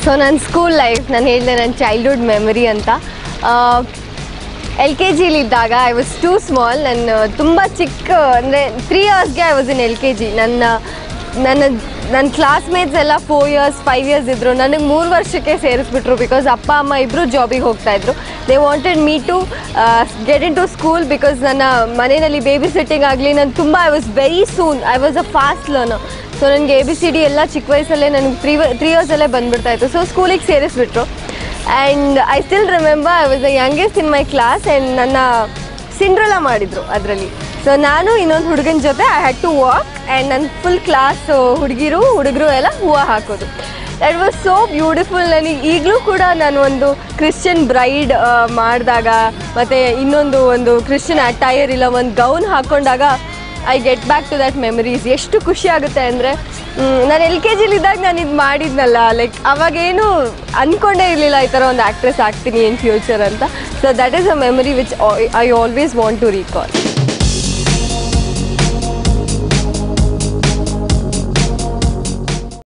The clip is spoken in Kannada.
ಸೊ ನನ್ನ ಸ್ಕೂಲ್ ಲೈಫ್ ನಾನು ಹೇಳಿದೆ ನನ್ನ ಚೈಲ್ಡ್ಹುಡ್ ಮೆಮರಿ ಅಂತ. LKG ಇದ್ದಾಗ ಐ ವಾಸ್ ಟೂ ಸ್ಮಾಲ್. ನಾನು ತುಂಬ ಚಿಕ್ಕ ಅಂದರೆ 3 ಇಯರ್ಸ್ಗೆ ಐ ವಾಸ್ ಇನ್ LKG. ನನ್ನ ಕ್ಲಾಸ್ಮೇಟ್ಸ್ ಎಲ್ಲ 4 ಇಯರ್ಸ್ 5 ಇಯರ್ಸ್ ಇದ್ದರು. ನನಗೆ 3 ವರ್ಷಕ್ಕೆ ಸೇರಿಸ್ಬಿಟ್ರು ಬಿಕಾಸ್ ಅಪ್ಪ ಅಮ್ಮ ಇಬ್ಬರು ಜಾಬಿಗೆ ಹೋಗ್ತಾಯಿದ್ರು. They wanted me to get into school because ನನ್ನ ಮನೆಯಲ್ಲಿ ಬೇಬಿ ಸಿಟ್ಟಿಂಗ್ ಆಗಲಿ ನಾನು ತುಂಬ I was very soon I was a fast learner. So ನನಗೆ ABCD ಎಲ್ಲ ಚಿಕ್ಕ ವಯಸ್ಸಲ್ಲೇ ನನಗೆ 3 ಇಯರ್ಸಲ್ಲೇ ಬಂದುಬಿಡ್ತಾಯಿತ್ತು. ಸೊ ಸ್ಕೂಲಿಗೆ ಸೇರಿಸ್ಬಿಟ್ರು. And I still remember I was the youngest in my class and ನನ್ನ ಸಿಂಡ್ರೆಲಾ ಮಾಡಿದರು ಅದರಲ್ಲಿ. ಸೊ ನಾನು ಇನ್ನೊಂದು ಹುಡುಗನ ಜೊತೆ I had to walk and ನನ್ನ ಫುಲ್ ಕ್ಲಾಸ್ ಹುಡುಗರು ಎಲ್ಲ ಹೂವು ಹಾಕೋದು. That was so beautiful. ನನಗೆ ಈಗಲೂ ಕೂಡ ನಾನು ಒಂದು ಕ್ರಿಶ್ಚಿಯನ್ ಬ್ರೈಡ್ ಮಾಡಿದಾಗ ಮತ್ತು ಒಂದು ಕ್ರಿಶ್ಚಿಯನ್ ಅಟೈರ್ ಇಲ್ಲ ಒಂದು ಗೌನ್ ಹಾಕ್ಕೊಂಡಾಗ I get back to that memories. ಎಷ್ಟು ಖುಷಿ ಆಗುತ್ತೆ ಅಂದರೆ ನಾನು LKG ಇದ್ದಾಗ ನಾನು ಇದು ಮಾಡಿದ್ನಲ್ಲ, ಲೈಕ್ ಅವಾಗೇನು ಅಂದ್ಕೊಂಡೇ ಇರಲಿಲ್ಲ ಈ ಥರ ಒಂದು ಆ್ಯಕ್ಟ್ರೆಸ್ ಆಗ್ತೀನಿ ಇನ್ ಫ್ಯೂಚರ್ ಅಂತ. So that is a memory which I always want to recall.